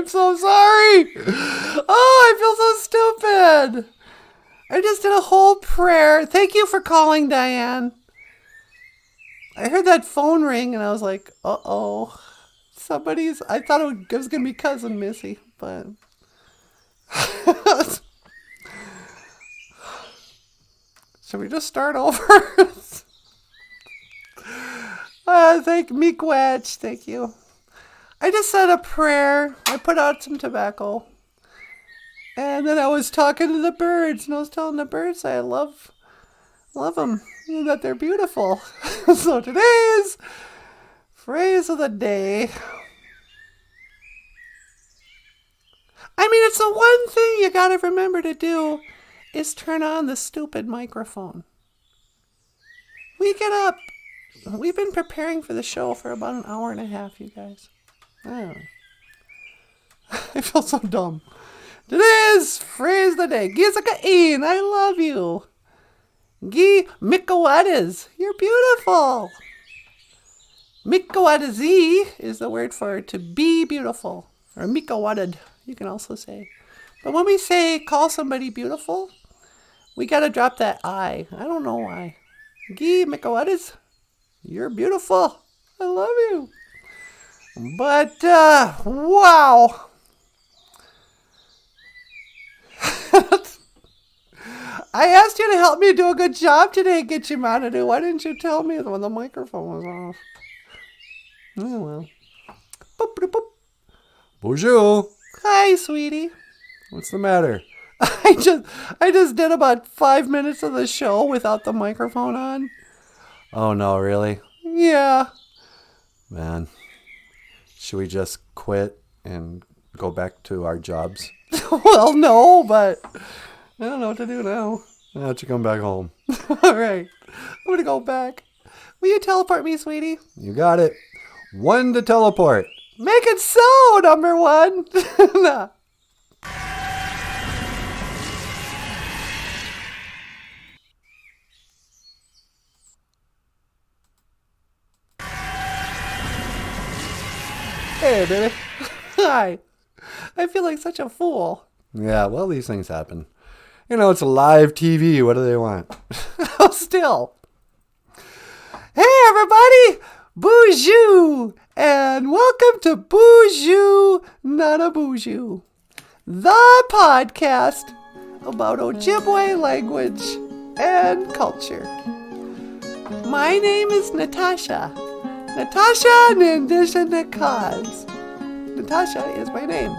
I'm so sorry. Oh, I feel so stupid. I just did a whole prayer. Thank you for calling, Diane. I heard that phone ring and I was like, uh-oh. I thought it was going to be Cousin Missy, but... Should we just start over? Thank Miigwetch. Thank you. I just said a prayer. I put out some tobacco. And then I was talking to the birds, and I was telling the birds I love them, and that they're beautiful. So today's phrase of the day. I mean, it's the one thing you gotta remember to do is turn on the stupid microphone. We get up. We've been preparing for the show for about an hour and a half, you guys. I feel so dumb. Today's phrase of the day. Gizakain, I love you. Gi Miigwetch, you're beautiful. Miigwetch is the word for to be beautiful. Or Miigwetch, you can also say. But when we say call somebody beautiful, we got to drop that I. I don't know why. Gi Miigwetch, you're beautiful. I love you. But, wow. I asked you to help me do a good job today, Gitchimanu. Why didn't you tell me when the microphone was off? Oh, well. Boop, boop, boop. Bonjour. Hi, sweetie. What's the matter? I just did about 5 minutes of the show without the microphone on. Oh, no, really? Yeah. Man, should we just quit and go back to our jobs? Well, no, but I don't know what to do now. Why don't you come back home? All right. I'm going to go back. Will you teleport me, sweetie? You got it. 1 to teleport. Make it so, number 1. Nah. Hey, baby. Hi. I feel like such a fool. Yeah, well, these things happen. You know, it's live TV. What do they want? Oh, still. Hey, everybody. Bonjour. And welcome to Bonjour, Nana Bonjour, the podcast about Ojibwe language and culture. My name is Natasha. Natasha Nandisha Nakaz. Natasha is my name.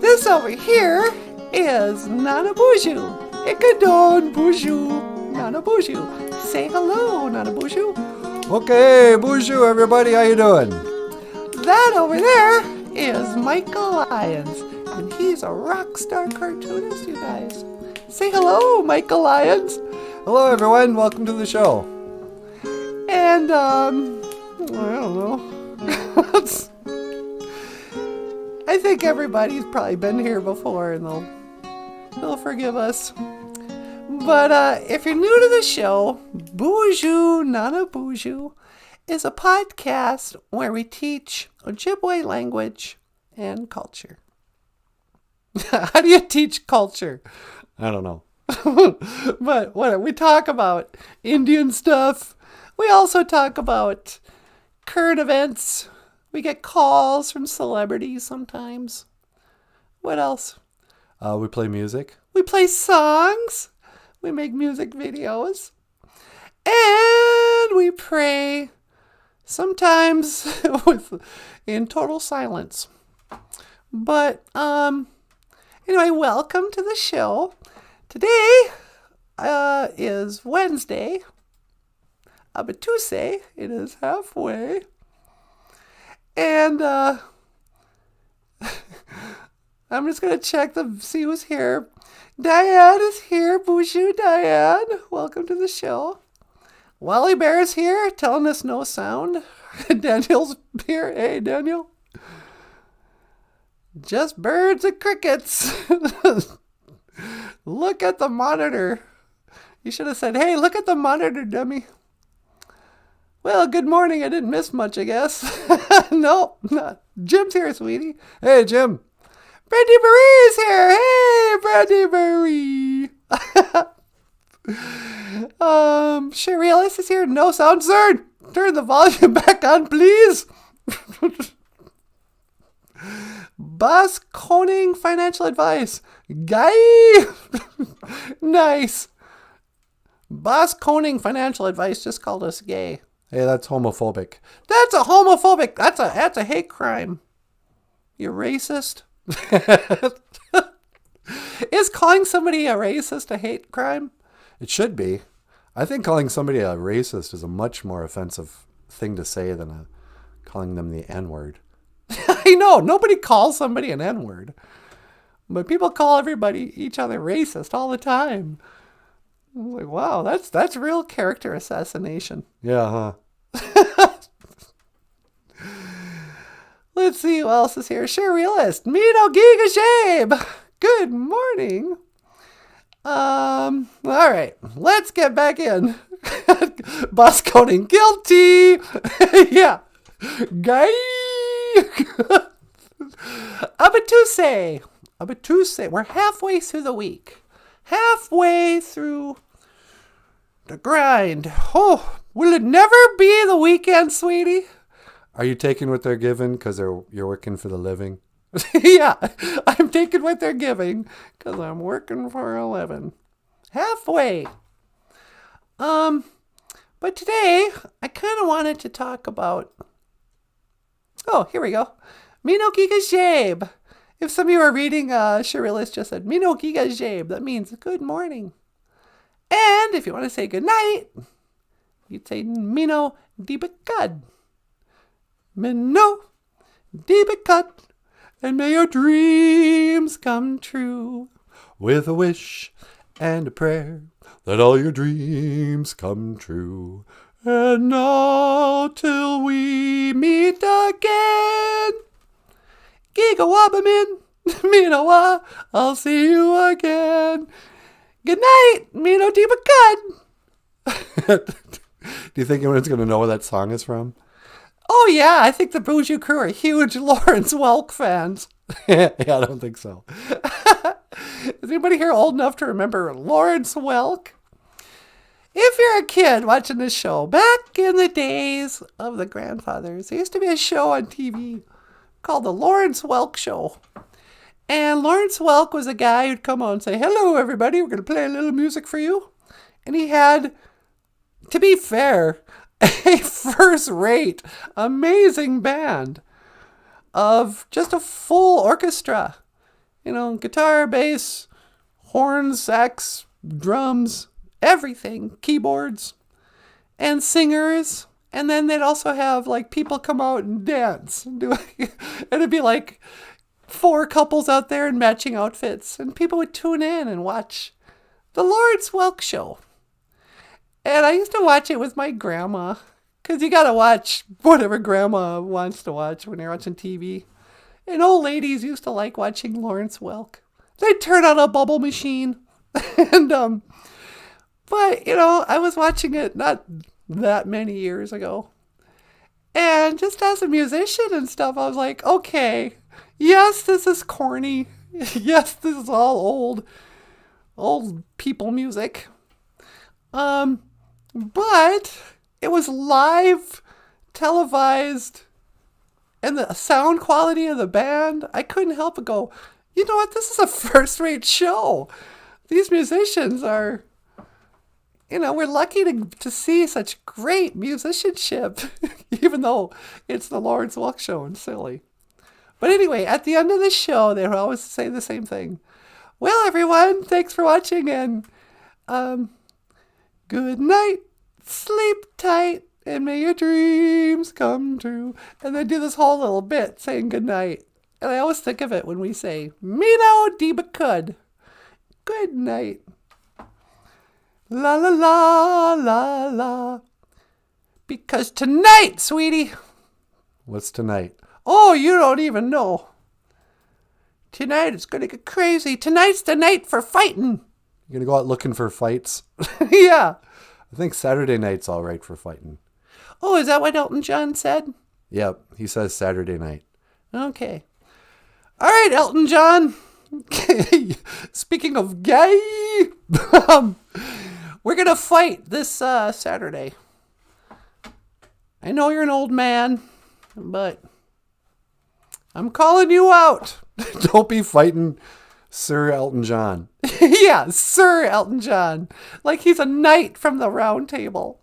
This over here is Nana Bonjour. Ikadon Bonjour, Nana Bonjour. Say hello, Nana Bonjour. Okay, bonjour, everybody. How you doing? That over there is Michael Lyons, and he's a rock star cartoonist, you guys. Say hello, Michael Lyons. Hello, everyone. Welcome to the show. And, I don't know. I think everybody's probably been here before, and they'll forgive us. But if you're new to the show, Bonjour, Nana Bonjour is a podcast where we teach Ojibwe language and culture. How do you teach culture? I don't know. But what we talk about Indian stuff. We also talk about current events. We get calls from celebrities sometimes. What else? We play music. We play songs. We make music videos. And we pray, sometimes in total silence. But anyway, welcome to the show. Today is Wednesday. But Tuesday, it is halfway. And I'm just going to check see who's here. Diane is here. Bonjour, Diane. Welcome to the show. Wally Bear is here, telling us no sound. Daniel's here. Hey, Daniel. Just birds and crickets. Look at the monitor. You should have said, hey, look at the monitor, dummy. Well, good morning. I didn't miss much, I guess. Nope. Not. Jim's here, sweetie. Hey, Jim. Brandy Marie is here. Hey, Brandy Marie. Sherry Ellis is here. No sound, sir. Turn the volume back on, please. Boss Koning Financial Advice. Guy. Nice. Boss Koning Financial Advice just called us gay. Hey, that's homophobic. That's a homophobic. That's a hate crime. You racist. Is calling somebody a racist a hate crime? It should be. I think calling somebody a racist is a much more offensive thing to say than calling them the N-word. I know. Nobody calls somebody an N-word. But people call each other racist all the time. I'm like, wow, that's real character assassination. Yeah, huh? Let's see who else is here. Sure, realist. Mino Giga Shabe. Good morning. All right, let's get back in. Boss Koning guilty. Yeah. Guy. Abatuse. We're halfway through the week. Halfway through the grind. Oh, will it never be the weekend, sweetie? Are you taking what they're given because you're working for the living? Yeah, I'm taking what they're giving because I'm working for a living. Halfway. But today, I kind of wanted to talk about... Oh, here we go. Mino Giga Shabe. If some of you are reading, Sharilis just said, Mino Giga Shabe. That means good morning. And if you want to say good night, you'd say Mino Dibakad. Mino Dibakad. And may your dreams come true. With a wish and a prayer that all your dreams come true. And now till we meet again. Gigawabamin, Minowa, I'll see you again. Good night, Mino Dibakad. Do you think anyone's going to know where that song is from? Oh, yeah, I think the Bougie Crew are huge Lawrence Welk fans. Yeah, I don't think so. Is anybody here old enough to remember Lawrence Welk? If you're a kid watching this show, back in the days of the grandfathers, there used to be a show on TV called The Lawrence Welk Show. And Lawrence Welk was a guy who'd come on and say, hello, everybody, we're going to play a little music for you. And he had, to be fair, a first-rate, amazing band of just a full orchestra. You know, guitar, bass, horns, sax, drums, everything, keyboards, and singers. And then they'd also have, like, people come out and dance. And it'd be, like, 4 couples out there in matching outfits. And people would tune in and watch the Lawrence Welk Show. And I used to watch it with my grandma. Because you got to watch whatever grandma wants to watch when you're watching TV. And old ladies used to like watching Lawrence Welk. They'd turn on a bubble machine. And, but, you know, I was watching it not that many years ago. And just as a musician and stuff, I was like, okay, yes, this is corny. Yes, this is all old people music. But it was live, televised, and the sound quality of the band, I couldn't help but go, you know what, this is a first-rate show. These musicians are, you know, we're lucky to see such great musicianship, even though it's the Lawrence Welk Show and silly. But anyway, at the end of the show, they would always say the same thing. Well, everyone, thanks for watching, and good night, sleep tight, and may your dreams come true. And they do this whole little bit saying good night. And I always think of it when we say, Mino Dibakud. Good night. La la la la la. Because tonight, sweetie. What's tonight? Oh, you don't even know. Tonight it's going to get crazy. Tonight's the night for fighting. You're going to go out looking for fights? Yeah. I think Saturday night's all right for fighting. Oh, is that what Elton John said? Yep, he says Saturday night. Okay. All right, Elton John. Speaking of gay, um, we're going to fight this Saturday. I know you're an old man, but I'm calling you out. Don't be fighting Sir Elton John. Yeah, Sir Elton John. Like he's a knight from the round table.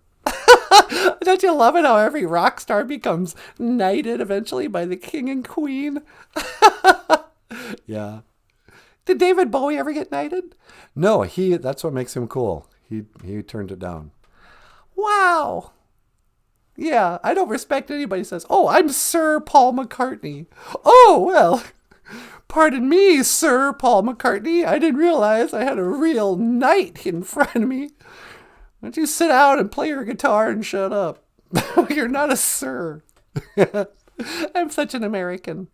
Don't you love it how every rock star becomes knighted eventually by the king and queen? Yeah. Did David Bowie ever get knighted? No, that's what makes him cool. He turned it down. Wow. Yeah, I don't respect anybody who says, "Oh, I'm Sir Paul McCartney." Oh, well, pardon me, Sir Paul McCartney. I didn't realize I had a real knight in front of me. Why don't you sit down and play your guitar and shut up? You're not a sir. I'm such an American.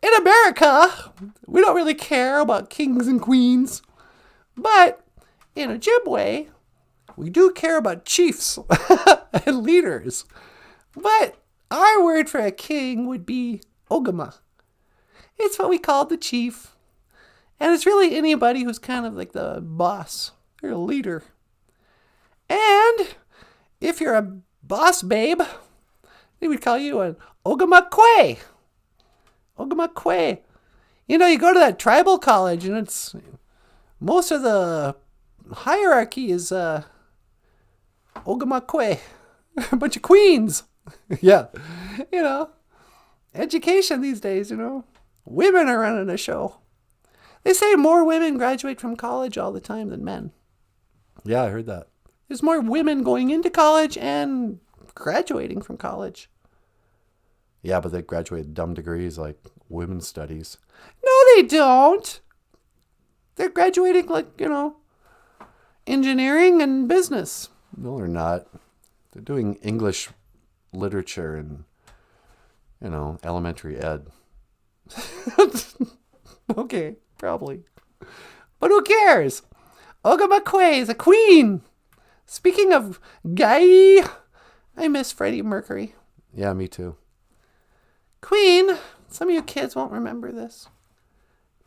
In America, we don't really care about kings and queens. But in Ojibwe, we do care about chiefs and leaders. But our word for a king would be Ogama. It's what we call the chief. And it's really anybody who's kind of like the boss or a leader. And if you're a boss babe, they would call you an Ogamakwe. Ogamakwe. You know, you go to that tribal college and it's most of the hierarchy is Ogamakwe. A bunch of queens. Yeah. You know, education these days, women are running the show. They say more women graduate from college all the time than men. Yeah, I heard that. There's more women going into college and graduating from college. Yeah, but they graduate dumb degrees like women's studies. No, they don't. They're graduating like, engineering and business. No, they're not. They're doing English literature and, elementary ed. Okay, probably. But who cares? Ogamakwe is a queen. Speaking of gay, I miss Freddie Mercury. Yeah, me too. Queen, some of you kids won't remember this.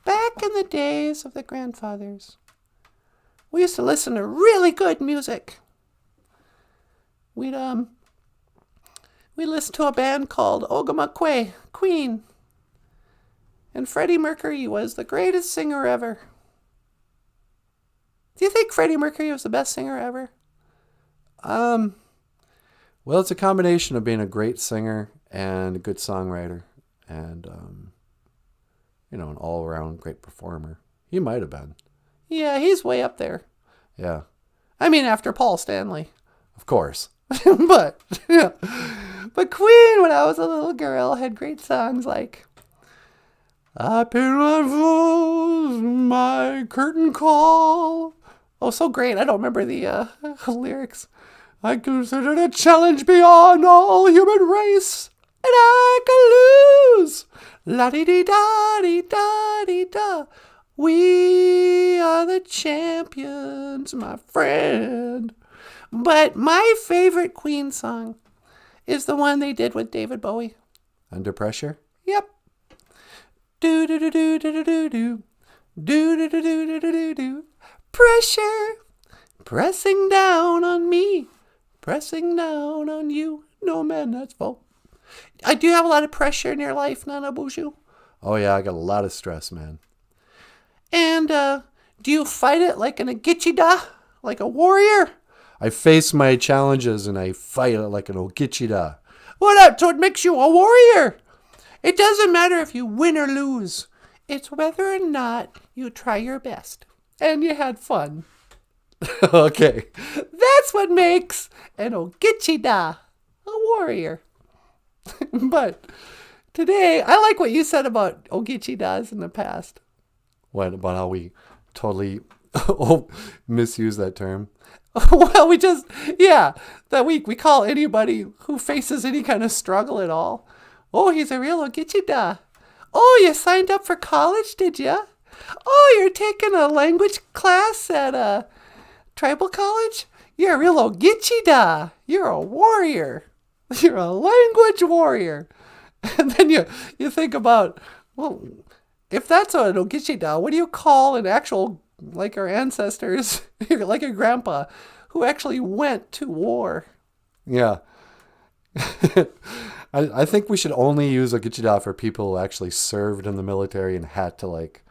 Back in the days of the grandfathers, we used to listen to really good music. We'd listen to a band called Ogamakwe, Queen. And Freddie Mercury was the greatest singer ever. Do you think Freddie Mercury was the best singer ever? Well, it's a combination of being a great singer and a good songwriter and, an all-around great performer. He might have been. Yeah, he's way up there. Yeah. I mean, after Paul Stanley. Of course. But Queen, when I was a little girl, had great songs like "I Paid My Vows, My Curtain Call." Oh, so great. I don't remember the lyrics. "I considered a challenge beyond all human race, and I could lose. La-di-di-da-di-da-di-da. We are the champions, my friend." But my favorite Queen song is the one they did with David Bowie. Under Pressure? Yep. Do do do do do do do do do do do do do do. Pressure pressing down on me, pressing down on you. No man that's fault. I do have a lot of pressure in your life, Nana Buju. Oh yeah, I got a lot of stress, man. And do you fight it like an Agichida, like a warrior? I face my challenges and I fight it like an Ogichida. Well, that's what makes you a warrior. It doesn't matter if you win or lose. It's whether or not you try your best. And you had fun. Okay. That's what makes an Ogichida a warrior. But today, I like what you said about Ogichidas in the past. What about how we totally misuse that term? Well, that we call anybody who faces any kind of struggle at all. Oh, he's a real Ogichida. Oh, you signed up for college, did you? Oh, you're taking a language class at a tribal college? You're a real Ogichida. You're a warrior. You're a language warrior. And then you think about, well, if that's an Ogichida, what do you call an actual, like our ancestors, like your grandpa, who actually went to war? Yeah. I think we should only use Ogichida for people who actually served in the military and had to like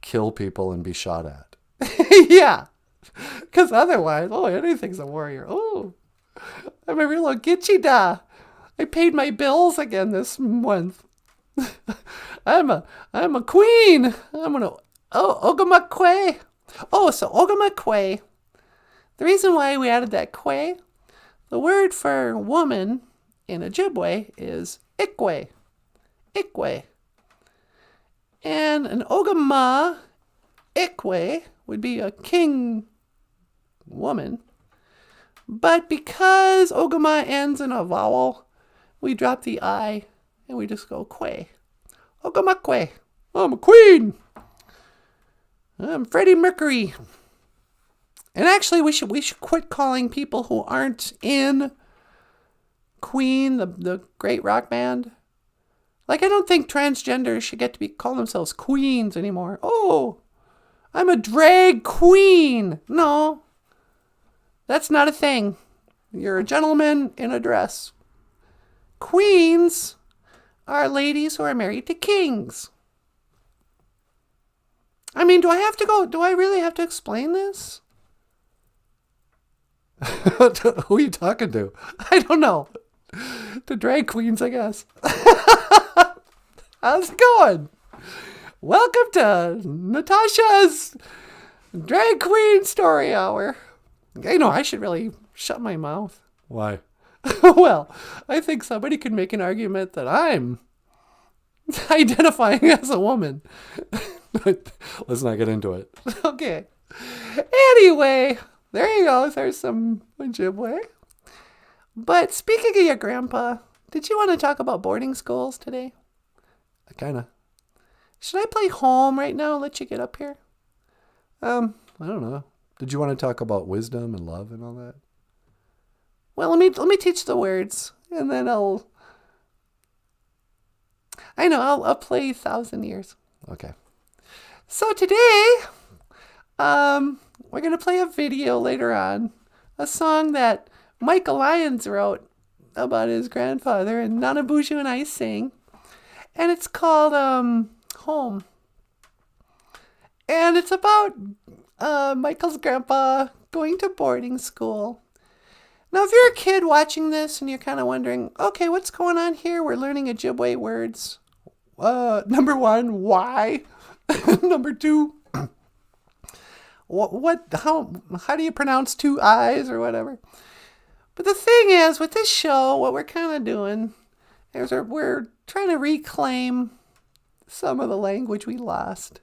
kill people and be shot at. Yeah. Because otherwise, anything's a warrior. Oh, I'm a real Ogichida. I paid my bills again this month. I'm a queen. I'm gonna Ogamakwe. Oh, so Ogamakwe. The reason why we added that kwe, the word for woman in Ojibwe is ikwe. Ikwe. And an Ogama ikwe would be a king woman. But because Ogama ends in a vowel, we drop the I and we just go kwe. Ogamakwe. I'm a queen. I'm Freddie Mercury. And actually, we should quit calling people who aren't in Queen, the great rock band. Like, I don't think transgenders should get to call themselves queens anymore. Oh, I'm a drag queen. No, that's not a thing. You're a gentleman in a dress. Queens are ladies who are married to kings. I mean, do I really have to explain this? Who are you talking to? I don't know. To drag queens, I guess. How's it going? Welcome to Natasha's Drag Queen Story Hour. I should really shut my mouth. Why? Well, I think somebody could make an argument that I'm identifying as a woman. Let's not get into it. Okay. Anyway, there you go. There's some Ojibwe. But speaking of your grandpa, did you want to talk about boarding schools today? Kinda. Should I play home right now and let you get up here? I don't know. Did you want to talk about wisdom and love and all that? Well, let me teach the words, and then I'll play 1,000 years. Okay. So today, we're gonna play a video later on, a song that Michael Lyons wrote about his grandfather, and Nana Buju and I sing, and it's called Home, and it's about Michael's grandpa going to boarding school. Now, if you're a kid watching this and you're kind of wondering, okay, what's going on here? We're learning Ojibwe words. Number one, why? Number two, how do you pronounce two I's or whatever? But the thing is, with this show, what we're kind of doing is we're trying to reclaim some of the language we lost.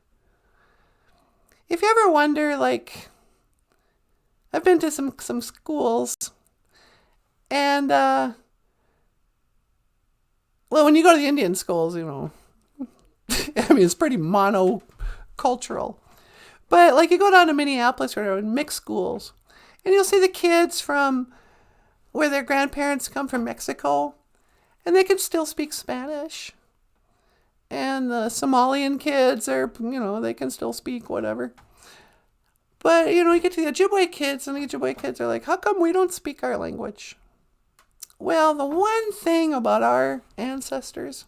If you ever wonder, like, I've been to some schools, and, well, when you go to the Indian schools, I mean, it's pretty monocultural. But, like, you go down to Minneapolis or mixed schools, and you'll see the kids from where their grandparents come from Mexico, and they can still speak Spanish. And the Somalian kids are, they can still speak whatever. But, you get to the Ojibwe kids, and the Ojibwe kids are like, how come we don't speak our language? Well, the one thing about our ancestors,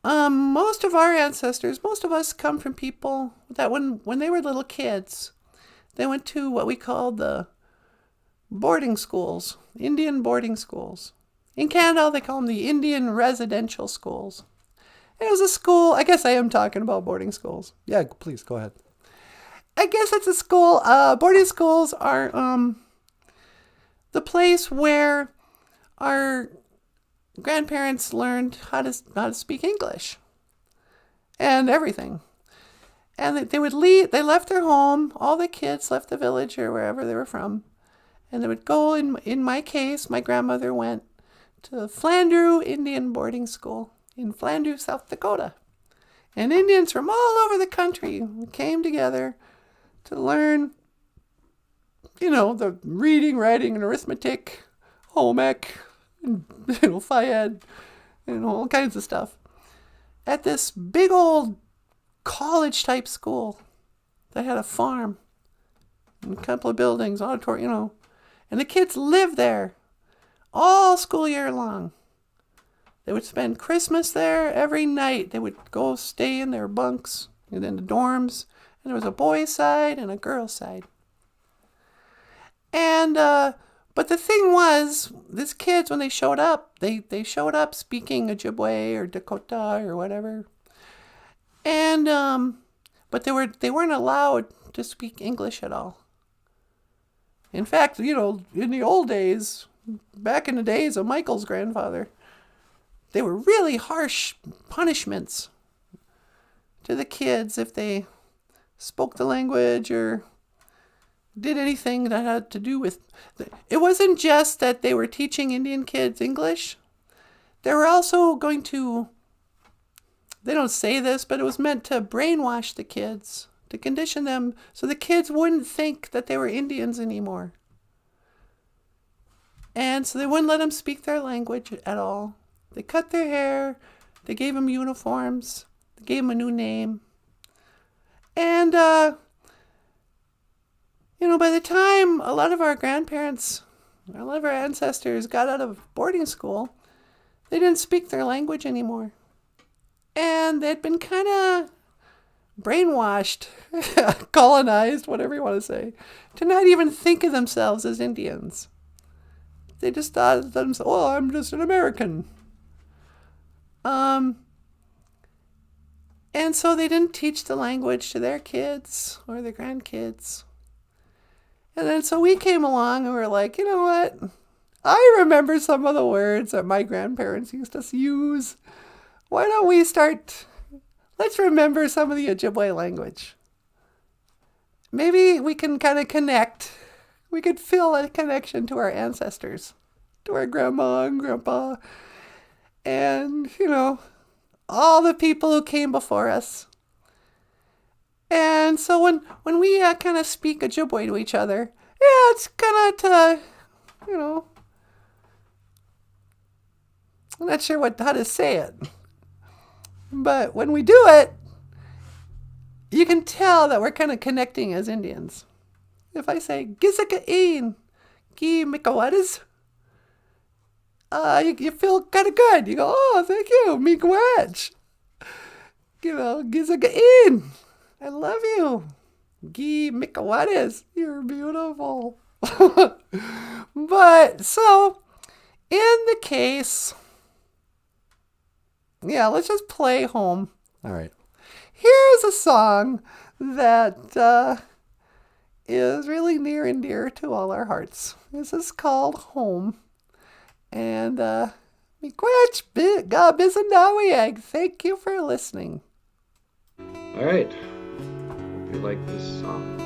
most of us come from people that when they were little kids, they went to what we called the boarding schools, Indian boarding schools. In Canada, they call them the Indian residential schools. And it was a school, I guess I am talking about boarding schools. Yeah, please, go ahead. I guess it's a school. Boarding schools are the place where our grandparents learned how to speak English and everything. And they would leave. They left their home. All the kids left the village or wherever they were from, and they would go. In my case, my grandmother went to Flandreau Indian Boarding School in Flandreau, South Dakota, and Indians from all over the country came together to learn, the reading, writing, and arithmetic, home ec, and, Phi Ed, all kinds of stuff. at this big old college type school that had a farm and a couple of buildings, auditorium, and the kids lived there all school year long. They would spend Christmas there every night. They would go stay in their bunks and in the dorms, and there was a boys' side and a girls' side. And but the thing was, these kids, when they showed up, they showed up speaking Ojibwe or Dakota or whatever. And but they weren't allowed to speak English at all. In fact, in the old days, back in the days of Michael's grandfather, they were really harsh punishments to the kids if they spoke the language or did anything that had to do with... It wasn't just that they were teaching Indian kids English. They were also going to... They don't say this, but it was meant to brainwash the kids, to condition them so the kids wouldn't think that they were Indians anymore. And so they wouldn't let them speak their language at all. They cut their hair. They gave them uniforms. They gave them a new name. And, by the time a lot of our ancestors got out of boarding school, they didn't speak their language anymore. And they'd been kind of brainwashed, colonized, whatever you want to say, to not even think of themselves as Indians. They just thought of themselves, I'm just an American. And so they didn't teach the language to their kids or their grandkids. And then so we came along and we were like, you know what? I remember some of the words that my grandparents used to use. Why don't we let's remember some of the Ojibwe language. Maybe we can kind of connect. We could feel a connection to our ancestors, to our grandma and grandpa, and, all the people who came before us. And so when we kind of speak Ojibwe to each other, it's kind of to, I'm not sure how to say it. But when we do it, you can tell that we're kind of connecting as Indians. If I say, Gizaka'een, Gi Mikawadas, you feel kind of good. You go, oh, thank you, Miigwech. Gizaka'een, I love you. Gi Mikawadas, you're beautiful. But, so, in the case... Yeah, let's just play home. All right. Here's a song that is really near and dear to all our hearts. This is called Home. And, Miigwech Bisandawiag, thank you for listening. All right. Hope you like this song.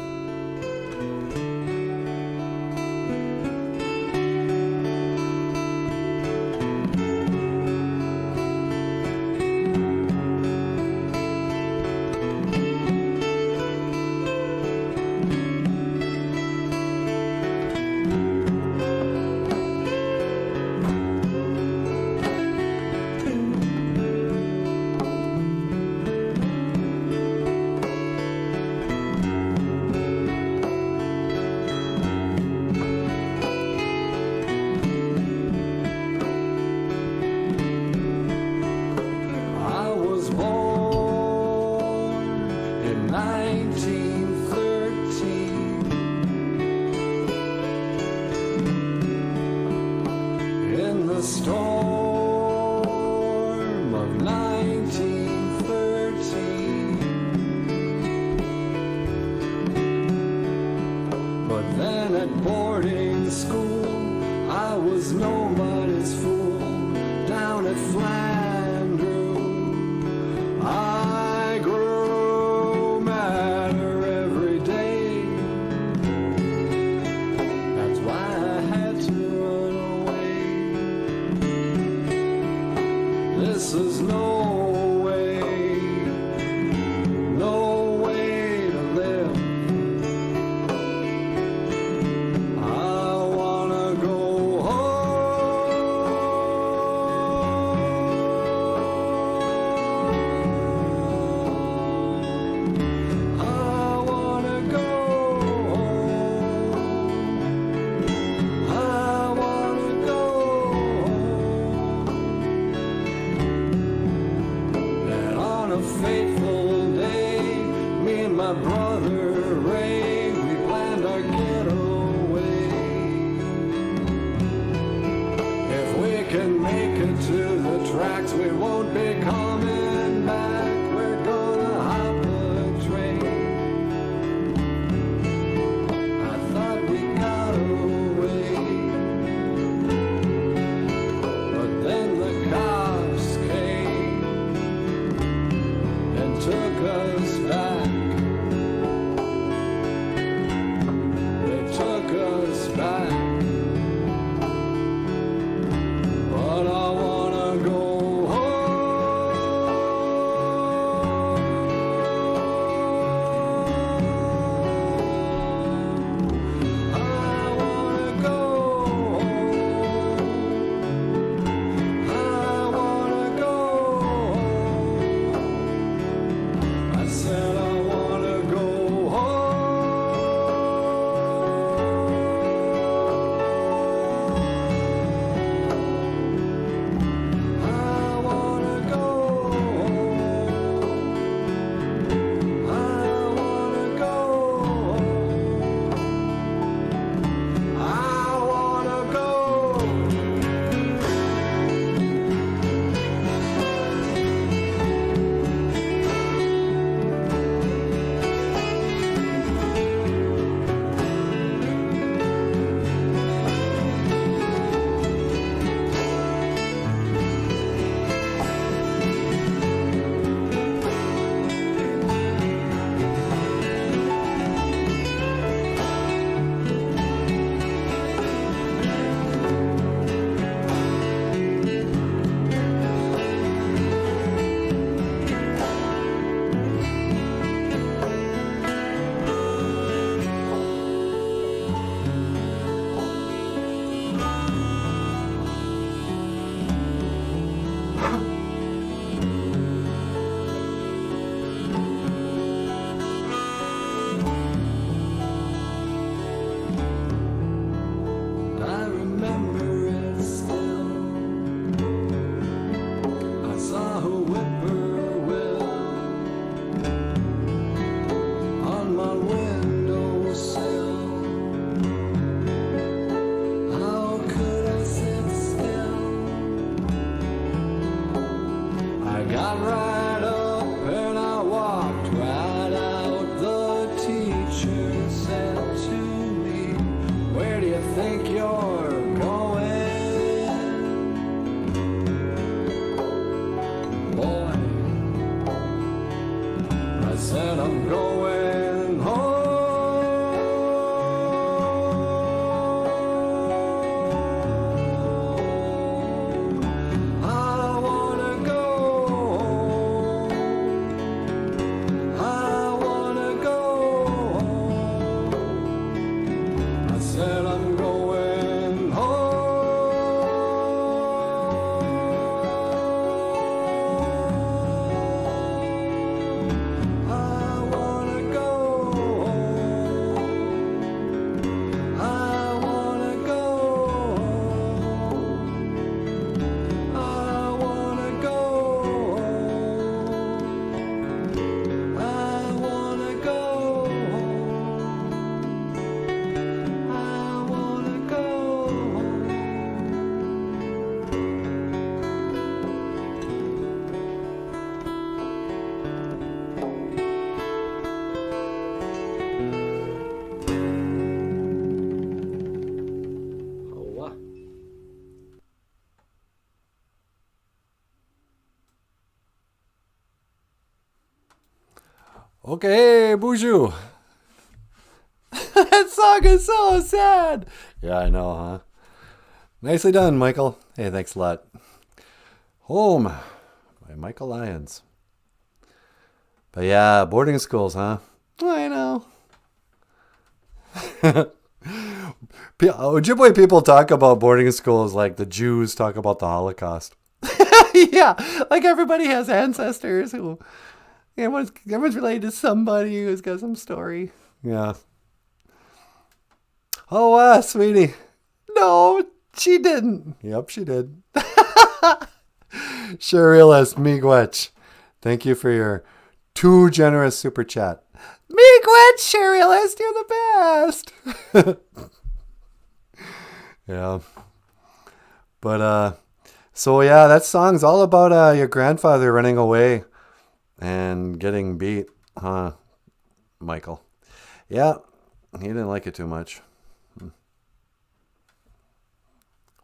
Storm of 1913. But then at boarding school, I was nobody's fool. Down at Flandreau, I grew madder every day. That's why I had to run away. This is no way to live. I wanna go home. my brother Ray, we planned our getaway. If we can make it to the tracks, we won't be coming back. We're gonna hop a train. I thought we got away, but then the cops came and took us back. They took us back. But I wanna go home. I wanna go home. I wanna go home. I said I wanna go home. I wanna go home. I wanna go home. I wanna go. I remember it still. I saw a whippoorwill on my windowsill. How could I sit still? I got right up and I walked right out. The teacher said to me, "Where do you think you're going, boy?" I said, "I'm going home. I wanna go home. I wanna go home." I said, "I'm going home. I wanna go home. I wanna go home. I wanna go home. I wanna go home. I wanna go home. Okay, Buju. That song is so sad. Yeah, I know, huh? Nicely done, Michael. Hey, thanks a lot. Home by Michael Lyons. But yeah, boarding schools, huh? I know. Ojibwe people talk about boarding schools like the Jews talk about the Holocaust. Yeah, like everybody has ancestors who everyone's related to somebody who's got some story. Yeah. Oh, sweetie. No, she didn't. Yep, she did. Surrealist Miigwech. Thank you for your too generous super chat. Miigwetch, Sherry List, you're the best. Yeah. But, so yeah, that song's all about your grandfather running away and getting beat, huh, Michael? Yeah, he didn't like it too much.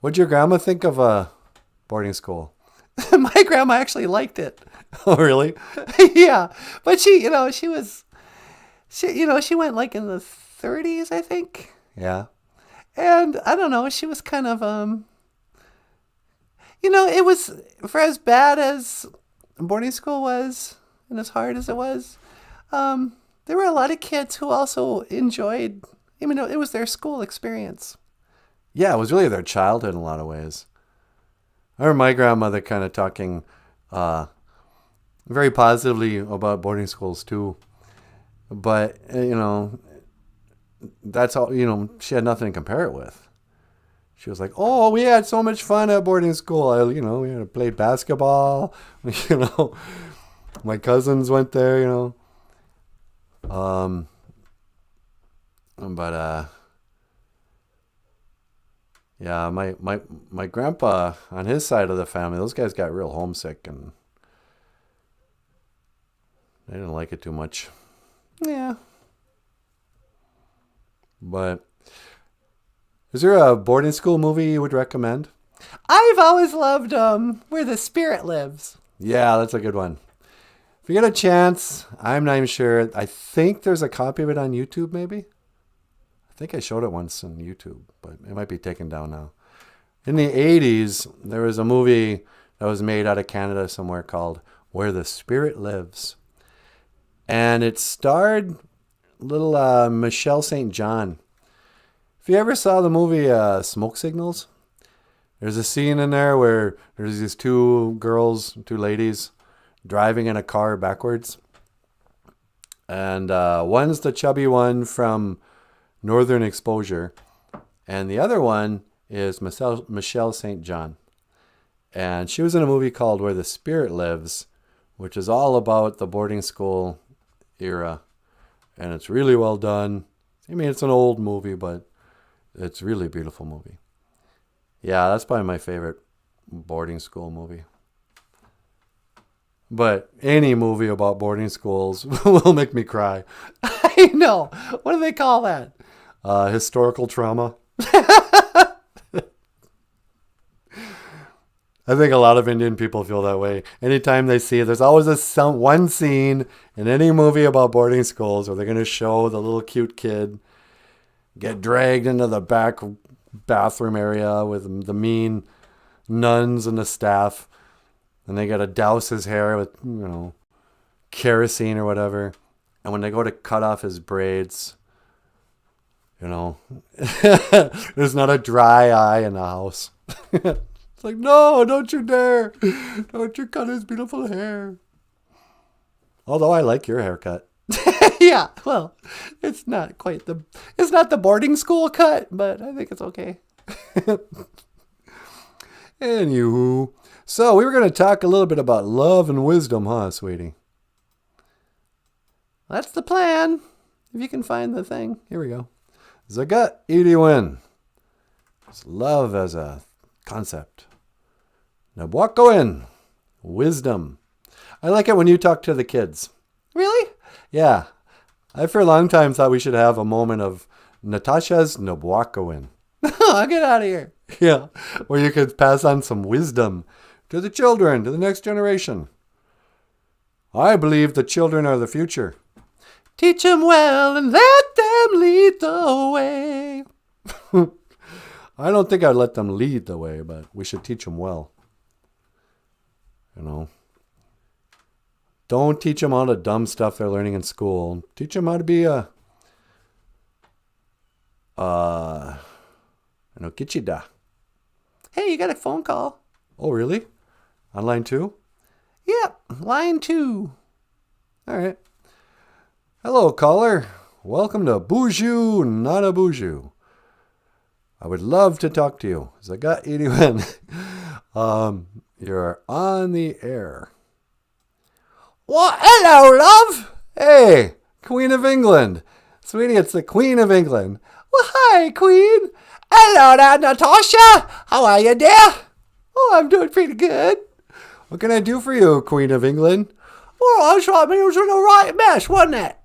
What'd your grandma think of boarding school? My grandma actually liked it. Oh, really? Yeah, but she went like in the 30s, I think. Yeah. And I don't know, she was kind of, it was, for as bad as boarding school was and as hard as it was, there were a lot of kids who also enjoyed, it was their school experience. Yeah, it was really their childhood in a lot of ways. I remember my grandmother kind of talking very positively about boarding schools too. But, that's all, she had nothing to compare it with. She was like, oh, we had so much fun at boarding school. We had to play basketball. My cousins went there, But, yeah, my grandpa on his side of the family, those guys got real homesick and they didn't like it too much. Yeah. But is there a boarding school movie you would recommend? I've always loved Where the Spirit Lives. Yeah, that's a good one. If you get a chance, I'm not even sure. I think there's a copy of it on YouTube, maybe. I think I showed it once on YouTube, but it might be taken down now. In the 80s, there was a movie that was made out of Canada somewhere called Where the Spirit Lives. And it starred little Michelle St. John. If you ever saw the movie Smoke Signals, there's a scene in there where there's these two ladies, driving in a car backwards. And one's the chubby one from Northern Exposure, and the other one is Michelle St. John. And she was in a movie called Where the Spirit Lives, which is all about the boarding school era. And it's really well done. It's an old movie, but it's really a beautiful movie. Yeah, that's probably my favorite boarding school movie. But any movie about boarding schools will make me cry. I know. What do they call that? Historical trauma. I think a lot of Indian people feel that way. Anytime they see it, there's always one scene in any movie about boarding schools where they're going to show the little cute kid get dragged into the back bathroom area with the mean nuns and the staff. And they got to douse his hair with, kerosene or whatever. And when they go to cut off his braids, there's not a dry eye in the house. It's like, no, don't you dare. Don't you cut his beautiful hair. Although I like your haircut. Yeah, well, it's not the boarding school cut, but I think it's okay. Anywho, so we were going to talk a little bit about love and wisdom, huh, sweetie? That's the plan. If you can find the thing. Here we go. Zagat Idiwin. It's love as a concept. Nabwakowin. Wisdom. I like it when you talk to the kids. Really? Yeah. I for a long time thought we should have a moment of Natasha's Nabwakowin. Oh, get out of here. Yeah. Where you could pass on some wisdom to the children, to the next generation. I believe the children are the future. Teach them well and let them lead the way. I don't think I'd let them lead the way, but we should teach them well. Don't teach them all the dumb stuff they're learning in school. Teach them how to be kichida. Hey, you got a phone call. Oh, really? On line 2? Yep, line 2. All right. Hello, caller. Welcome to Boozhoo, not a Boozhoo. I would love to talk to you. Zagat Idiwan. You're on the air. Well, hello, love. Hey, Queen of England. Sweetie, it's the Queen of England. Well, hi, Queen. Hello there, Natasha. How are you, dear? Oh, I'm doing pretty good. What can I do for you, Queen of England? Well, I was right, it was in a right mess, wasn't it?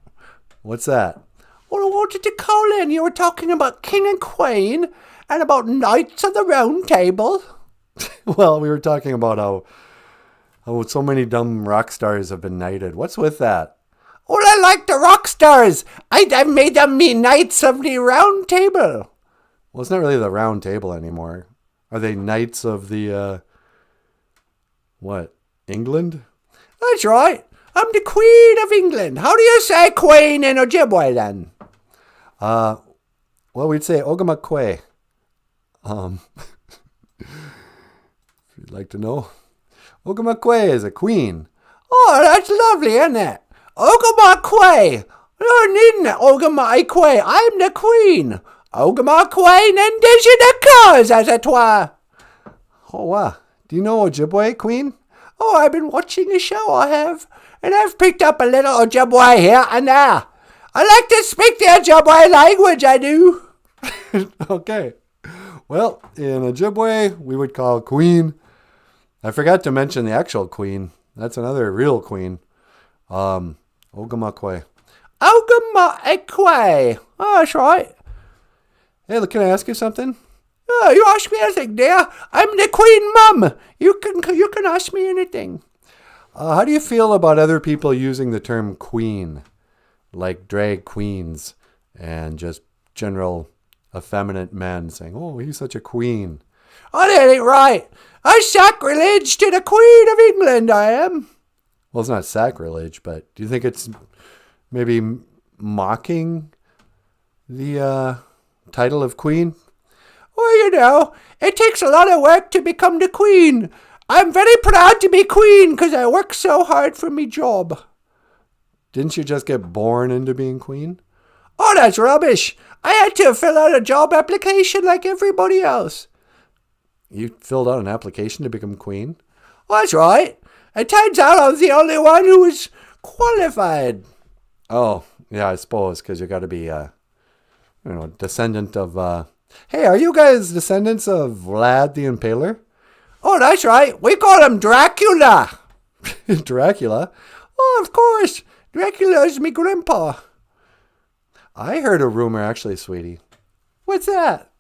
What's that? Well, I wanted to call in. You were talking about King and Queen and about Knights of the Round Table. Well, we were talking about how so many dumb rock stars have been knighted. What's with that? Well, I like the rock stars. I've made them me Knights of the Round Table. Well, it's not really the round table anymore. Are they knights of the, what, England? That's right. I'm the Queen of England. How do you say Queen in Ojibwe then? Well, we'd say Ogamakwe. If you'd like to know. Ogamakwe is a queen. Oh, that's lovely, isn't it? Ogamakwe. No, needn't it? Ogamakwe. I'm the Queen. Ogamakwe Indigenous, as it were. Oh, wow. Do you know Ojibwe, queen? Oh, I've been watching a show, I have. And I've picked up a little Ojibwe here and there. I like to speak the Ojibwe language, I do. Okay. Well, in Ojibwe, we would call queen. I forgot to mention the actual queen. That's another real queen. Ogamakwe. Ogamakwe. Oh, that's right. Hey, look, can I ask you something? Oh, you ask me anything, dear. I'm the Queen Mum. You can ask me anything. How do you feel about other people using the term queen? Like drag queens and just general effeminate men saying, oh, he's such a queen. Oh, that ain't right. I sacrilege to the Queen of England, I am. Well, it's not sacrilege, but do you think it's maybe mocking the title of queen? Well, you know, it takes a lot of work to become the Queen. I'm very proud to be Queen because I work so hard for me job. Didn't you just get born into being queen? Oh, that's rubbish. I had to fill out a job application like everybody else. You filled out an application to become queen? Well, that's right. It turns out I was the only one who was qualified. Oh, yeah, I suppose, because you got to be, descendant of... Hey, are you guys descendants of Vlad the Impaler? Oh, that's right. We call him Dracula. Dracula? Oh, of course. Dracula's me grandpa. I heard a rumor, actually, sweetie. What's that?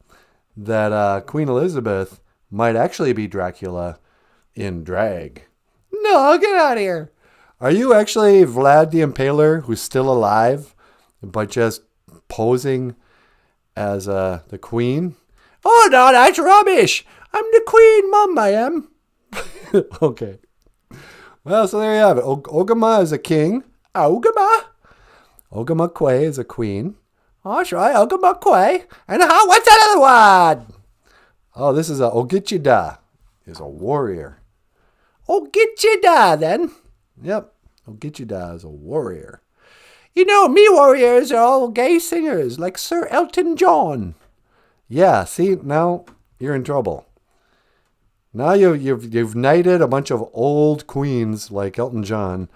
That Queen Elizabeth might actually be Dracula in drag. No, get out of here. Are you actually Vlad the Impaler who's still alive, but just posing as the queen? Oh, no, that's rubbish. I'm the Queen Mum, I am. Okay. Well, so there you have it. Ogama is a king. Ogama? Ogamakwe is a queen. Oh, that's right, Ogamakwe. And what's that other word? Oh, this is a Ogichida. Is a warrior. Ogichida, then. Yep. Ogichida is a warrior. You know, me warriors are all gay singers, like Sir Elton John. Yeah, see, now you're in trouble. Now you've knighted a bunch of old queens like Elton John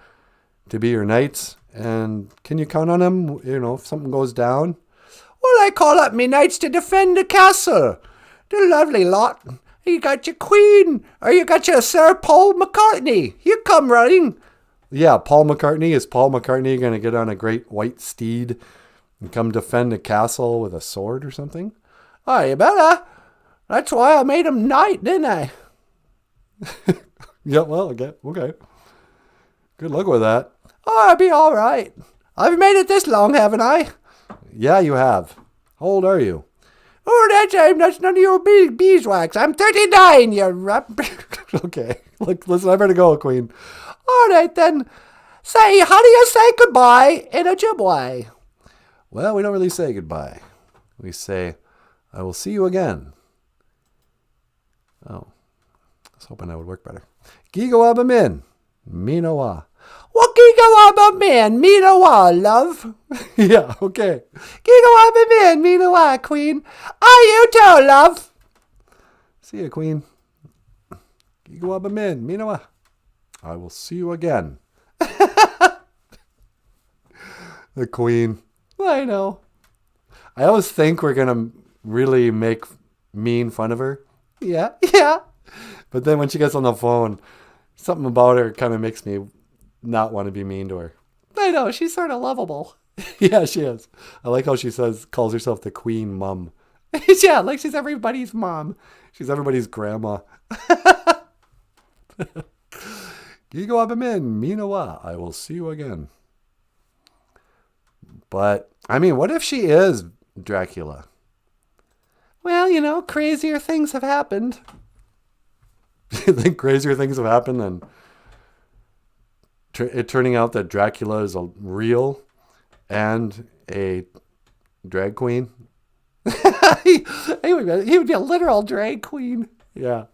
to be your knights, and can you count on them, if something goes down? Well, I call up me knights to defend the castle. The lovely lot. You got your queen, or you got your Sir Paul McCartney. You come running. Yeah, Paul McCartney. Is Paul McCartney going to get on a great white steed and come defend the castle with a sword or something? Oh, you better. That's why I made him knight, didn't I? Yeah, well, okay. Good luck with that. Oh, I'll be all right. I've made it this long, haven't I? Yeah, you have. How old are you? Oh, that's none of your beeswax. I'm 39, you Okay. Look, listen, I better go, Queen. All right, then. Say, how do you say goodbye in Ojibwe? Well, we don't really say goodbye. We say, I will see you again. Oh, I was hoping that would work better. Gigo Min, Minowa. Wakiga man, Minowa, love. Yeah, okay. Giga man, Minowa, queen. Are you too, love? See you, Queen. Gigo Min, Minowa. I will see you again. The queen. I know. I always think we're gonna really make mean fun of her, Yeah, yeah. but then when she gets on the phone, something about her kind of makes me not want to be mean to her. I know. She's sort of lovable. Yeah, she is. I like how she calls herself the queen mum. Yeah, like she's everybody's mom. She's everybody's grandma. Gigo abamin, minawa. I will see you again. But, I mean, what if she is Dracula? Well, you know, crazier things have happened. You think crazier things have happened than it turning out that Dracula is a real and a drag queen? he would be a literal drag queen. Yeah.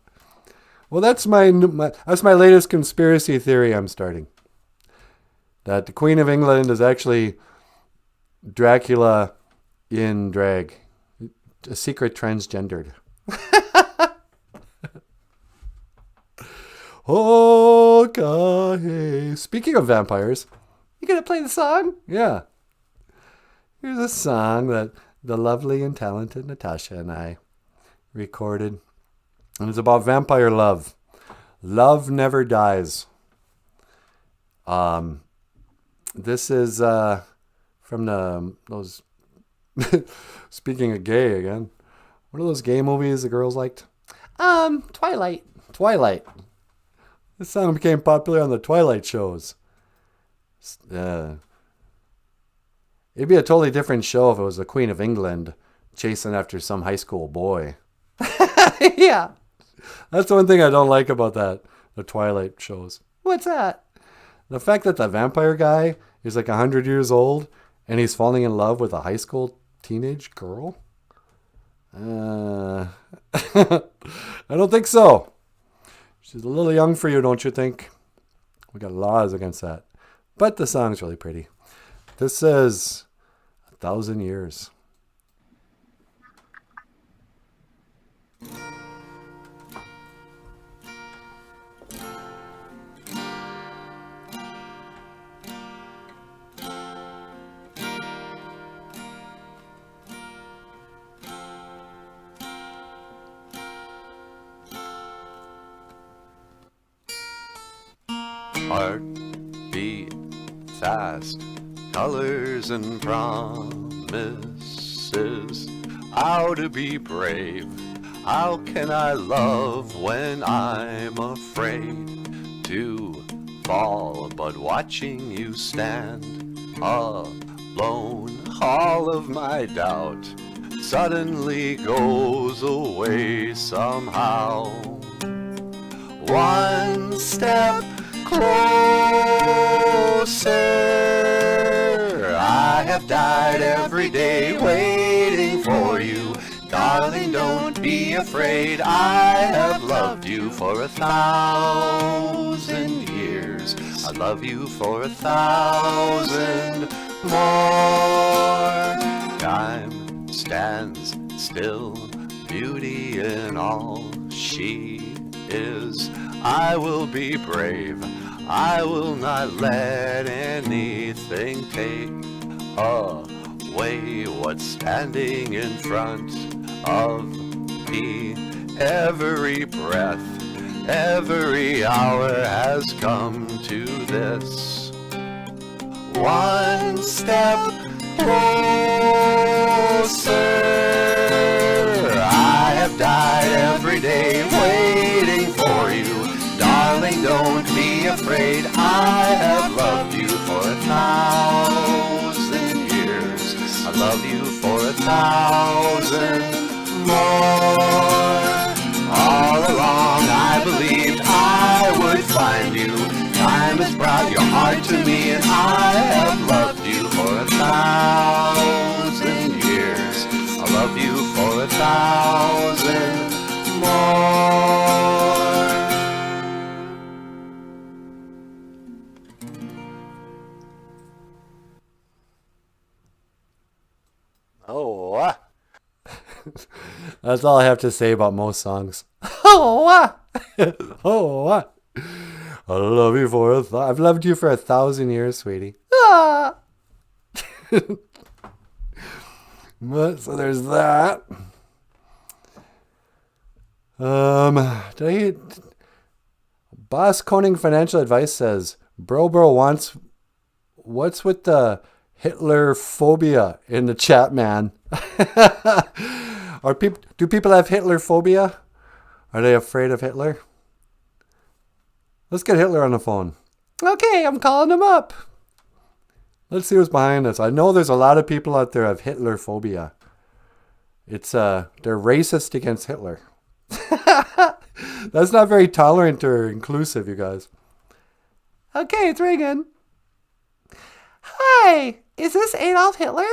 Well, that's my latest conspiracy theory I'm starting. That the Queen of England is actually Dracula in drag. A secret transgendered. Okay. Speaking of vampires, You gonna play the song? yeah. Here's a song that the lovely and talented Natasha and I recorded. And it's about vampire love. Love never dies. This is from those. Speaking of gay again, what are those gay movies the girls liked? Twilight. Twilight. This song became popular on the Twilight shows. It'd be a totally different show if it was the Queen of England chasing after some high school boy. Yeah. That's the one thing I don't like about the Twilight shows. What's that? The fact that the vampire guy is like 100 years old and he's falling in love with a high school teenage girl? I don't think so. She's a little young for you, don't you think? We got laws against that. But the song's really pretty. This says 1,000 years. Heart beat fast, colors and promises. How to be brave? How can I love when I'm afraid to fall? But watching you stand alone, all of my doubt suddenly goes away somehow. One step closer. I have died every day waiting for you. Darling, don't be afraid. I have loved you for 1,000 years. I love you for 1,000 more. Time stands still, beauty in all she is. I will be brave. I will not let anything take away what's standing in front of me. Every breath, every hour has come to this. One step closer. I have died every day waiting for you. Darling, don't be afraid. I have loved you for 1,000 years. I love you for 1,000 more. All along I believed I would find you. Time has brought your heart to me, and I have loved you for 1,000 years. I love you for 1,000 more. Oh, that's all I have to say about most songs. Oh, Oh, I love you for I've loved you for 1,000 years, sweetie. Ah. But, so there's that. Boss Koning Financial Advice says, Bro wants, what's with the Hitler phobia in the chat, man? Do people have Hitler phobia? Are they afraid of Hitler? Let's get Hitler on the phone. Okay, I'm calling him up. Let's see what's behind us. I know there's a lot of people out there who have Hitler phobia. It's they're racist against Hitler. That's not very tolerant or inclusive, you guys. Okay, it's ringing. Hi, is this Adolf Hitler?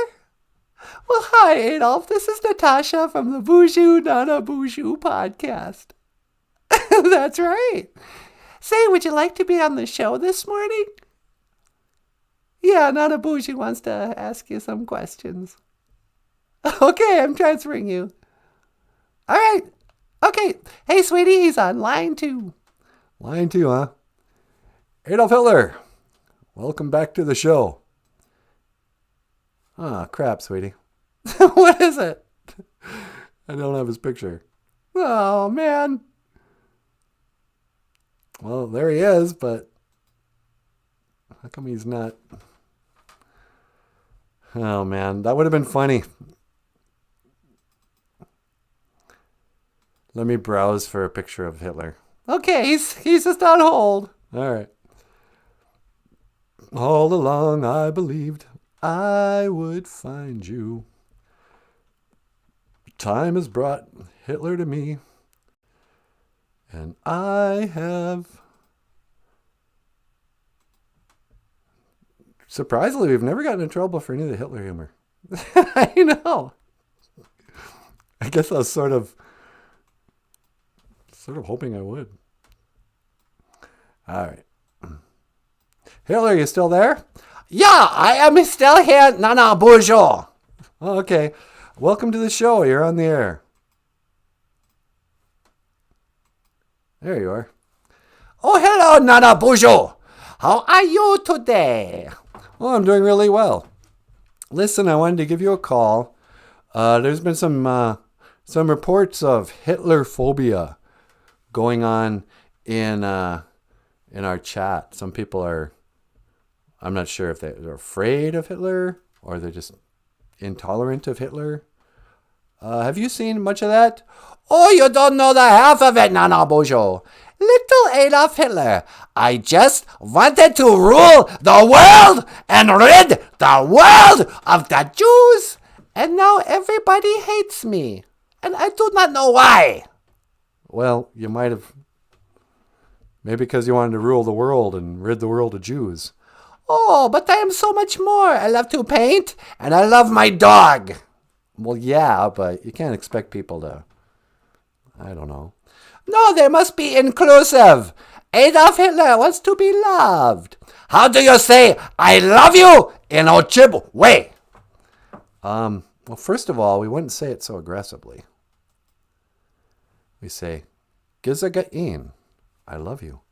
Well, hi, Adolf. This is Natasha from the Boozhoo Nana Boozhoo podcast. That's right. Say, would you like to be on the show this morning? Yeah, Nana Boozhoo wants to ask you some questions. Okay, I'm transferring you. All right. Okay. Hey, sweetie, he's on line 2. Line 2, huh? Adolf Hitler, welcome back to the show. Ah, crap, sweetie. What is it? I don't have his picture. Oh, man. Well, there he is, but how come he's not? Oh, man, that would have been funny. Let me browse for a picture of Hitler. Okay, he's just on hold. All right. All along I believed I would find you. Time has brought Hitler to me. And I have... Surprisingly, we've never gotten in trouble for any of the Hitler humor. I know. I guess I was sort of hoping I would. All right. Hitler, you still there? Yeah, I am still here, Nana Boozhoo. Oh, okay. Welcome to the show. You're on the air. There you are. Oh, hello, Nana Boozhoo. How are you today? Oh, I'm doing really well. Listen, I wanted to give you a call. There's been some reports of Hitler phobia going on in our chat. Some people are, I'm not sure if they're afraid of Hitler or they're just intolerant of Hitler. Have you seen much of that? Oh, you don't know the half of it, Nana Boozhoo. Little Adolf Hitler, I just wanted to rule the world and rid the world of the Jews. And now everybody hates me. And I do not know why. Well, you might have, maybe because you wanted to rule the world and rid the world of Jews. Oh, but I am so much more. I love to paint and I love my dog. Well, yeah, but you can't expect people to, I don't know. No, they must be inclusive. Adolf Hitler wants to be loved. How do you say, I love you in Ojibwe? Well, first of all, we wouldn't say it so aggressively. We say, Gizaga'in, I love you.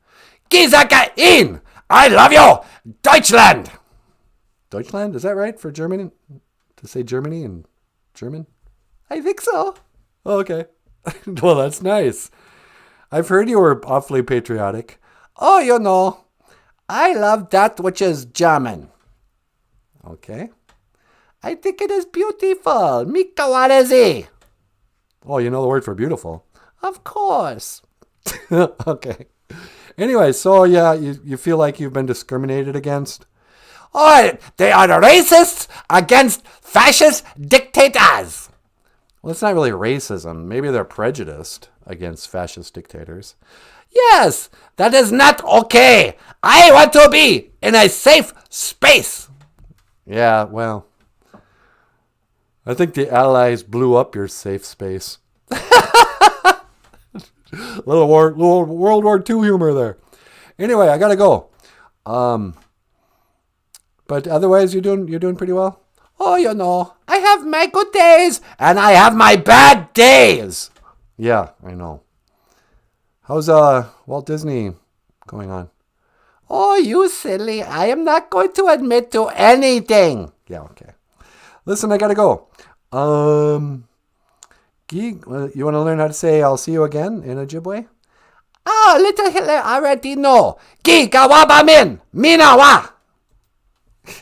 Gizaga'in, I love you, Deutschland. Deutschland, is that right for Germany? To say Germany in German? I think so. Oh, okay. Well, that's nice. I've heard you were awfully patriotic. Oh, you know, I love that which is German. Okay. I think it is beautiful. Mikawarezi. Oh, you know the word for beautiful. Of course. Okay. Anyway, so yeah, you feel like you've been discriminated against? Oh, they are racists against fascist dictators. Well, it's not really racism. Maybe they're prejudiced against fascist dictators. Yes, that is not okay. I want to be in a safe space. Yeah, well, I think the Allies blew up your safe space. little World War II humor there. Anyway, I gotta go. But otherwise, you're doing pretty well. Oh, you know, I have my good days and I have my bad days. Yeah, I know. How's Walt Disney going on? Oh, you silly. I am not going to admit to anything. Yeah, okay. Listen, I gotta go. Guy, you want to learn how to say "I'll see you again" in Ojibwe? Oh, little Hitler already know. Gigawaba min, minawa.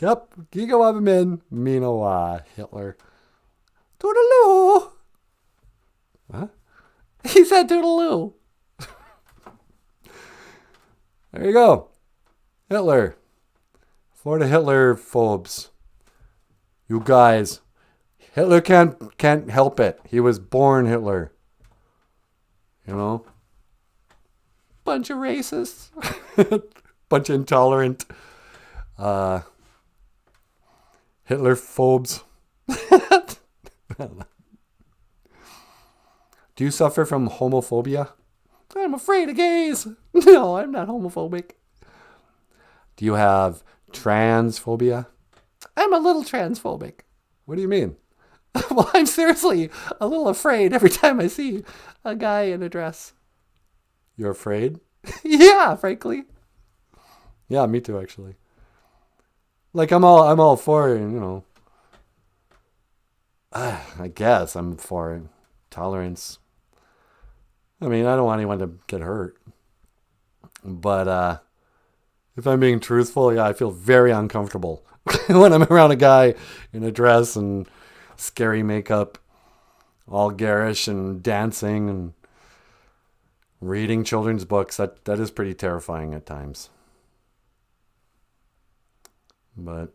Yep, Gigawabamin, Minowa, Hitler. Toodaloo. Huh? He said toodaloo. There you go. Hitler. Florida Hitler phobes. You guys. Hitler can't help it. He was born Hitler. You know? Bunch of racists. Bunch of intolerant Hitler phobes. Do you suffer from homophobia? I'm afraid of gays. No, I'm not homophobic. Do you have transphobia? I'm a little transphobic. What do you mean? Well, I'm seriously a little afraid every time I see a guy in a dress. You're afraid? Yeah, frankly. Yeah, me too, actually. Like I'm all for it, you know. I guess I'm for tolerance. I mean, I don't want anyone to get hurt. But if I'm being truthful, yeah, I feel very uncomfortable when I'm around a guy in a dress and scary makeup, all garish and dancing and reading children's books. That is pretty terrifying at times. But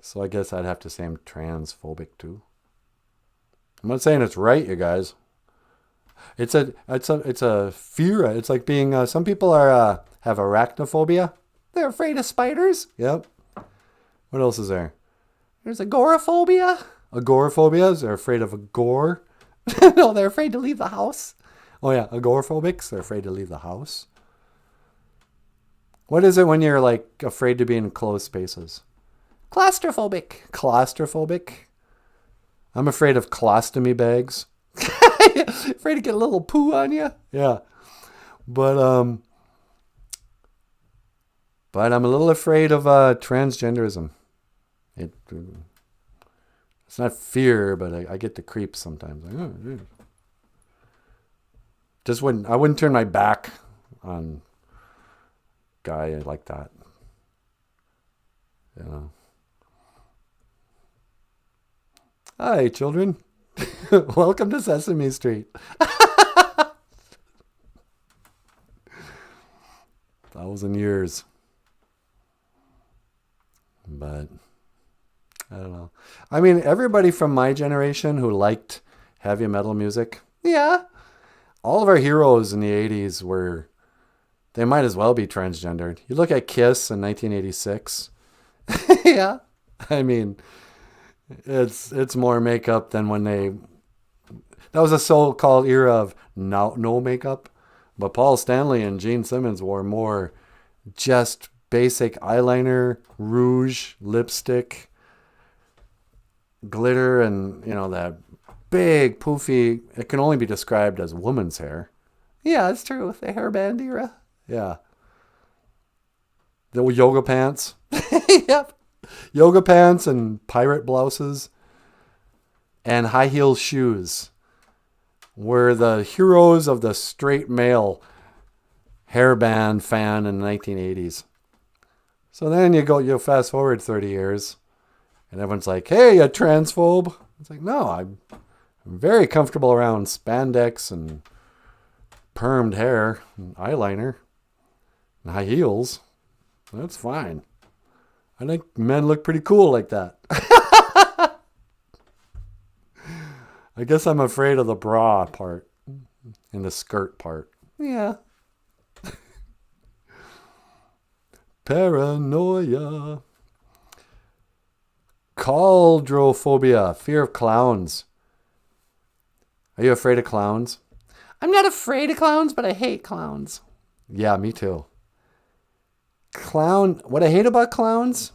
so I guess I'd have to say I'm transphobic too. I'm not saying it's right, you guys. It's a fear. It's like being some people are have arachnophobia. They're afraid of spiders. Yep. What else is there? There's agoraphobia. Agoraphobias. They're afraid of a gore. No, they're afraid to leave the house. Oh yeah, agoraphobics. They're afraid to leave the house. What is it when you're like afraid to be in closed spaces? Claustrophobic. Claustrophobic. I'm afraid of colostomy bags. Afraid to get a little poo on you. Yeah. But I'm a little afraid of transgenderism. It's not fear, but I get the creeps sometimes. Like, oh, dude. I wouldn't turn my back on a guy like that. You know. Hi, children. Welcome to Sesame Street. 1,000 years. But I don't know. I mean, everybody from my generation who liked heavy metal music, Yeah. all of our heroes in the 80s they might as well be transgendered. You look at Kiss in 1986. Yeah. I mean, it's more makeup than when that was a so-called era of no makeup. But Paul Stanley and Gene Simmons wore more just basic eyeliner, rouge, lipstick, glitter, and, you know, that big, poofy, it can only be described as woman's hair. Yeah, it's true. The hairband era. Yeah. The yoga pants. Yep. Yoga pants and pirate blouses and high heel shoes were the heroes of the straight male hairband fan in the 1980s. So then you fast forward 30 years and everyone's like, hey, a transphobe. It's like, no, I'm very comfortable around spandex and permed hair and eyeliner and high heels. That's fine. I think men look pretty cool like that. I guess I'm afraid of the bra part and the skirt part. Yeah. Paranoia. Cauldrophobia, fear of clowns. Are you afraid of clowns? I'm not afraid of clowns, but I hate clowns. Yeah, me too. What I hate about clowns,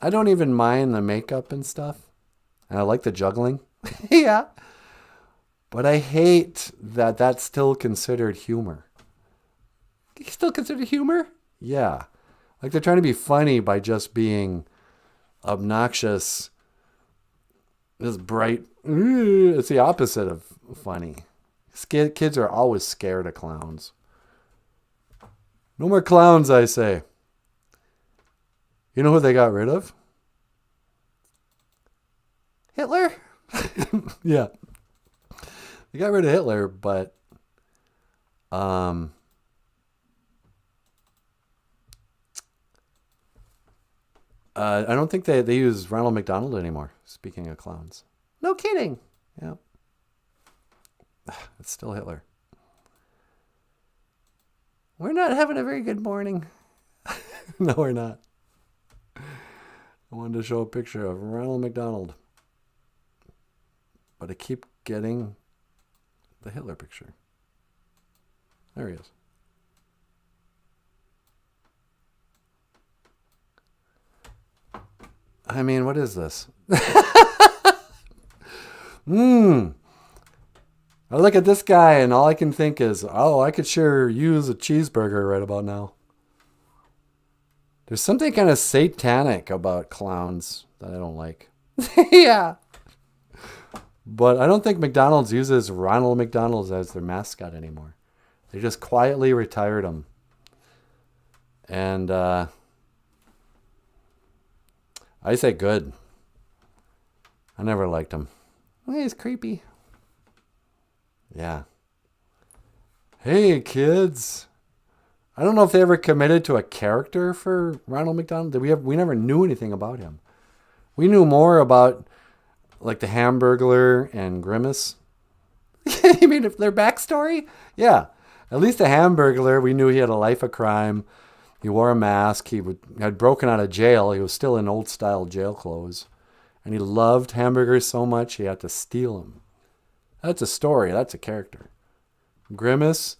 I don't even mind the makeup and stuff. And I like the juggling. Yeah. But I hate that that's still considered humor. still considered humor? Yeah. Like they're trying to be funny by just being obnoxious. This bright. It's the opposite of funny. Kids are always scared of clowns. No more clowns, I say. You know who they got rid of? Hitler? Yeah. They got rid of Hitler, but I don't think they use Ronald McDonald anymore, speaking of clowns. No kidding. Yeah. It's still Hitler. We're not having a very good morning. No, we're not. I wanted to show a picture of Ronald McDonald. But I keep getting the Hitler picture. There he is. I mean, what is this? I look at this guy and all I can think is, oh, I could sure use a cheeseburger right about now. There's something kind of satanic about clowns that I don't like. Yeah. But I don't think McDonald's uses Ronald McDonald as their mascot anymore. They just quietly retired him. And I say good. I never liked him. Well, he's creepy. Yeah. Hey, kids. I don't know if they ever committed to a character for Ronald McDonald. We never knew anything about him. We knew more about like the Hamburglar and Grimace. You mean their backstory? Yeah. At least the Hamburglar, we knew he had a life of crime. He wore a mask. He had broken out of jail. He was still in old style jail clothes. And he loved hamburgers so much he had to steal them. That's a story. That's a character. Grimace,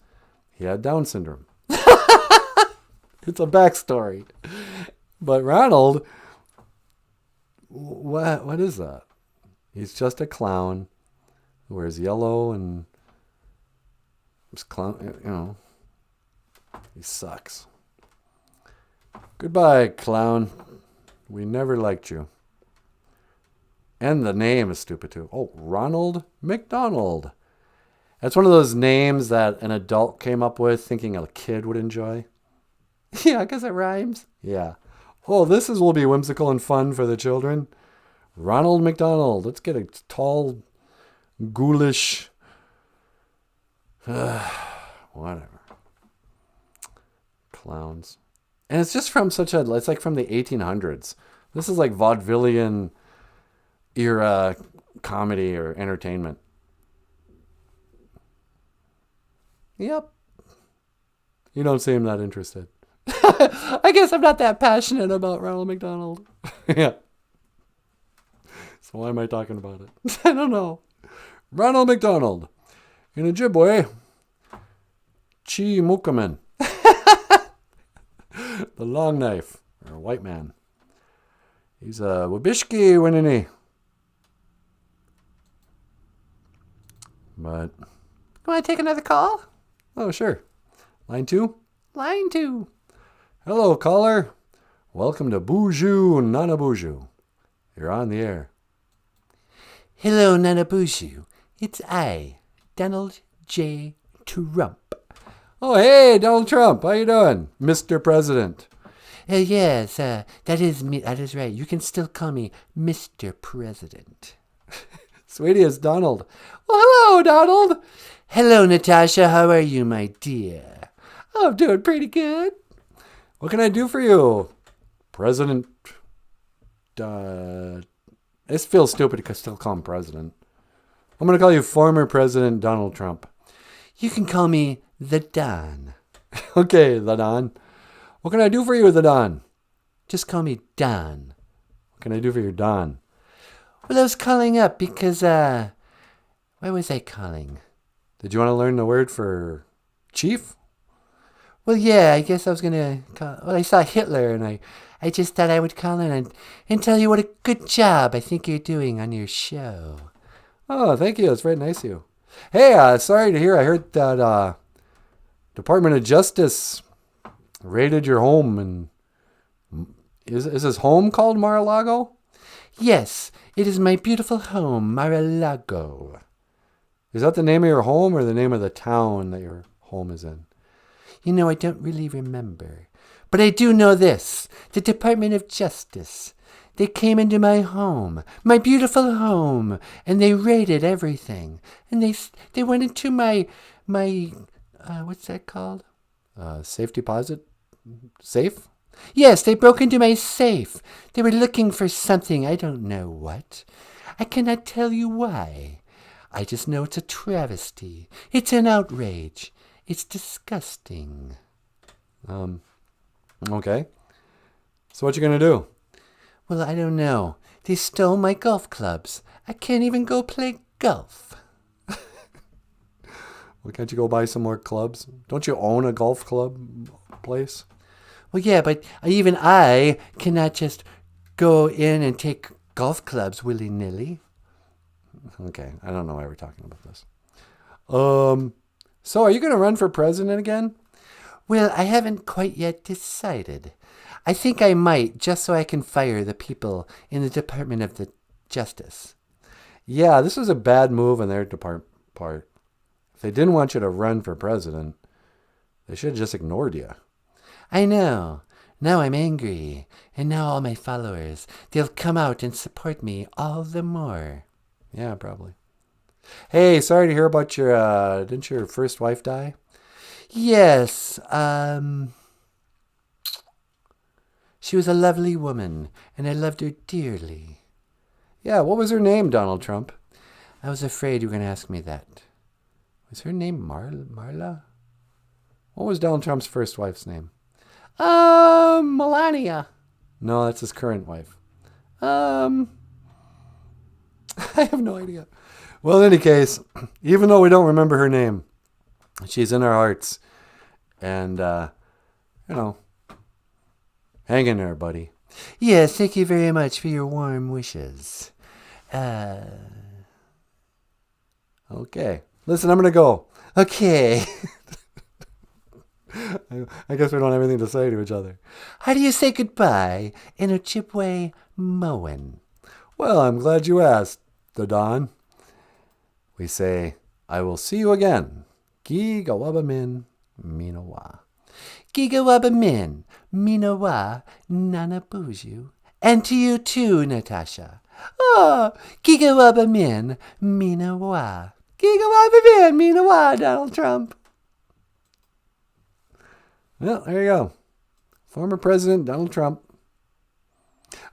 he had Down syndrome. It's a backstory. But Ronald, what is that? He's just a clown who wears yellow and he sucks. Goodbye, clown. We never liked you. And the name is stupid too. Oh, Ronald McDonald. That's one of those names that an adult came up with thinking a kid would enjoy. Yeah, because it rhymes. Yeah. Oh, will be whimsical and fun for the children. Ronald McDonald. Let's get a tall, ghoulish... whatever. Clowns. And it's just from it's like from the 1800s. This is like vaudevillian era comedy or entertainment. Yep. You don't seem that interested. I guess I'm not that passionate about Ronald McDonald. Yeah. So why am I talking about it? I don't know. Ronald McDonald. In Ojibwe, Chi Mukaman. The long knife, or white man. He's a Wabishki Winini. But, Want to take another call? oh, sure. Line 2. Line 2. Hello, caller. Welcome to Boozhoo Nana Boozhoo. You're on the air. Hello, Nanabushu. It's I, Donald J. Trump. Oh, hey, Donald Trump. How you doing, Mr. President? Yes, that is me. That is right. You can still call me Mr. President. Sweetie, it's Donald. Well, hello, Donald. Hello, Natasha. How are you, my dear? I'm doing pretty good. What can I do for you, President? This feels stupid to still call him President. I'm going to call you former President Donald Trump. You can call me the Don. Okay, the Don. What can I do for you, the Don? Just call me Don. What can I do for your Don? Well, I was calling up because, why was I calling? Did you want to learn the word for chief? Well, yeah, I guess I was going to call. Well, I saw Hitler, and I just thought I would call in and tell you what a good job I think you're doing on your show. Oh, thank you. That's very nice of you. Hey, sorry to hear. I heard that Department of Justice raided your home. And is his home called Mar-a-Lago? Yes, it is my beautiful home, Mar-a-Lago. Is that the name of your home or the name of the town that your home is in? You know, I don't really remember. But I do know this. The Department of Justice. They came into my home, my beautiful home, and they raided everything. And they went into my what's that called? Safe deposit? Safe? Yes, they broke into my safe. They were looking for something, I don't know what. I cannot tell you why. I just know it's a travesty. It's an outrage. It's disgusting. Okay. So what you gonna do? Well, I don't know. They stole my golf clubs. I can't even go play golf. Well, can't you go buy some more clubs? Don't you own a golf club place? Well, yeah, but even I cannot just go in and take golf clubs willy-nilly. Okay, I don't know why we're talking about this. So are you going to run for president again? Well, I haven't quite yet decided. I think I might, just so I can fire the people in the Department of the Justice. Yeah, this was a bad move on their part. If they didn't want you to run for president, they should have just ignored you. I know. Now I'm angry. And now all my followers, they'll come out and support me all the more. Yeah, probably. Hey, sorry to hear about your, didn't your first wife die? Yes, she was a lovely woman, and I loved her dearly. Yeah, what was her name, Donald Trump? I was afraid you were going to ask me that. Was her name Marla? What was Donald Trump's first wife's name? Melania. No, that's his current wife. I have no idea. Well, in any case, even though we don't remember her name, she's in our hearts. And, hang in there, buddy. Yes, thank you very much for your warm wishes. Okay. Listen, I'm going to go. Okay. I guess we don't have anything to say to each other. How do you say goodbye in Ojibwe Moan? Well, I'm glad you asked, the Don. We say, I will see you again. Gigawabamin Minawa. Gigawabamin, Minawa, Nanabuju. And to you too, Natasha. Oh, Gigawabamin, Minawa. Gigawabamin, Minawa, Donald Trump. Well, there you go. Former President Donald Trump.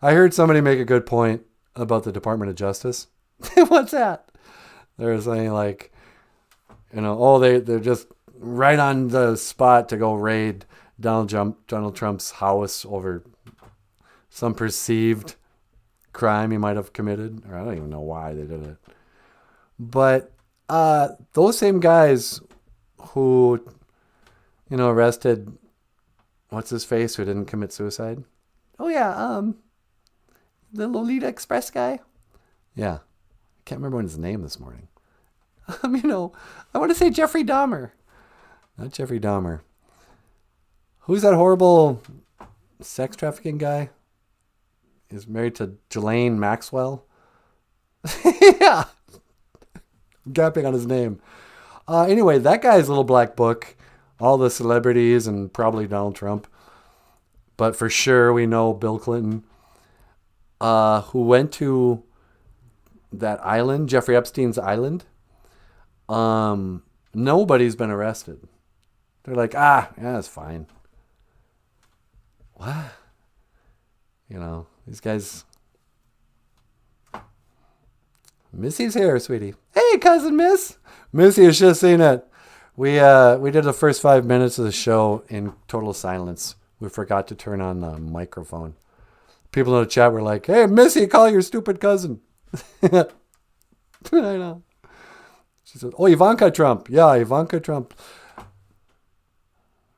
I heard somebody make a good point about the Department of Justice. What's that? They're saying like, they're just right on the spot to go raid Donald Trump's house over some perceived crime he might have committed. Or I don't even know why they did it. But those same guys who, arrested what's his face who didn't commit suicide? Oh yeah, the Lolita Express guy. Yeah. I can't remember his name this morning. I want to say Jeffrey Dahmer. Not Jeffrey Dahmer. Who's that horrible sex trafficking guy? He's married to Ghislaine Maxwell. Yeah. I'm gapping on his name. Anyway, that guy's little black book. All the celebrities and probably Donald Trump. But for sure we know Bill Clinton. Who went to that island, Jeffrey Epstein's island. Nobody's been arrested. They're like, yeah, it's fine. What? These guys. Missy's here, sweetie. Hey, cousin Miss. Missy has just seen it. We did the first 5 minutes of the show in total silence. We forgot to turn on the microphone. People in the chat were like, hey, Missy, call your stupid cousin. I know. She said, oh, Ivanka Trump. Yeah, Ivanka Trump.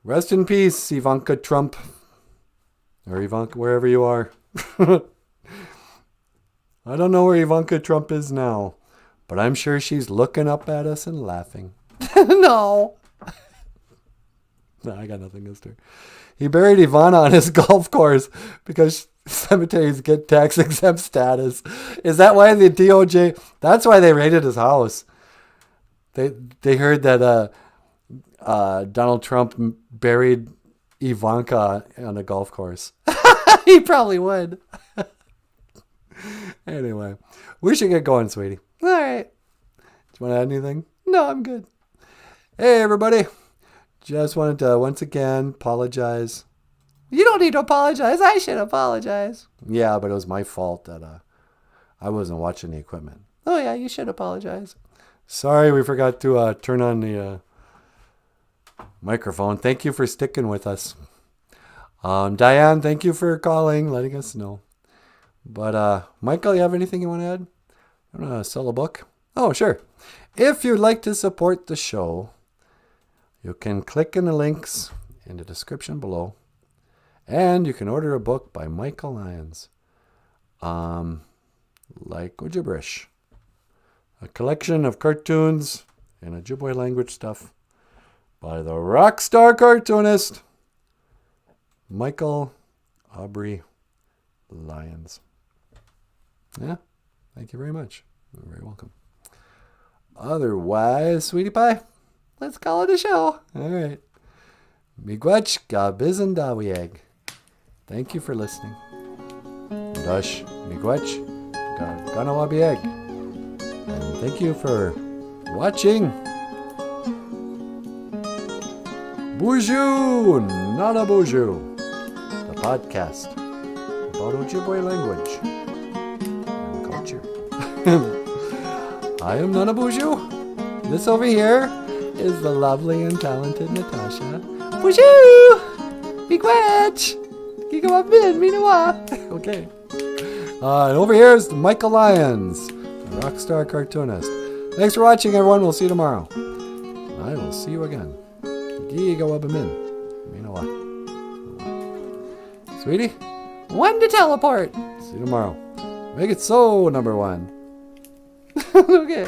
Rest in peace, Ivanka Trump. Or Ivanka, wherever you are. I don't know where Ivanka Trump is now, but I'm sure she's looking up at us and laughing. No. No, I got nothing against her. He buried Ivana on his golf course because cemeteries get tax exempt status. Is that why the DOJ? That's why they raided his house. They heard that Donald Trump buried Ivanka on a golf course. He probably would. Anyway, we should get going, sweetie. All right. Do you want to add anything? No, I'm good. Hey, everybody. Just wanted to once again apologize. You don't need to apologize. I should apologize. Yeah, but it was my fault that I wasn't watching the equipment. Oh, yeah, you should apologize. Sorry, we forgot to turn on the microphone. Thank you for sticking with us. Diane, thank you for calling, letting us know. But Michael, you have anything you want to add? You want to sell a book? Oh, sure. If you'd like to support the show, you can click in the links in the description below. And you can order a book by Michael Lyons. Like Gibberish. A collection of cartoons and Ojibwe language stuff by the rock star cartoonist Michael Aubrey Lyons. Yeah, thank you very much. You're very welcome. Otherwise, sweetie pie, Let's call it a show. all right. Miigwech gabizendawieg. Thank you for listening. Dash miigwech ganawabieg. And thank you for watching. Buju Nana Buju, the podcast about Ojibwe language and culture. I am Nana Buju. This over here is the lovely and talented Natasha. Wooshoo! Miigwech! Gigawabin, minawa. Okay. And over here is Michael Lyons, the rock star cartoonist. Thanks for watching, everyone. We'll see you tomorrow. I will see you again. Gigawabamin. Minawa. Sweetie, One to teleport. see you tomorrow. Make it so, number one. Okay.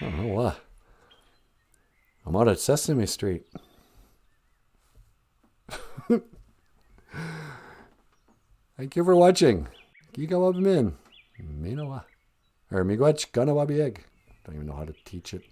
I don't know what. I'm out at Sesame Street. Thank you for watching. Gigawabamin. Minawa. Or Miigwech Ganawabieg. Don't even know how to teach it.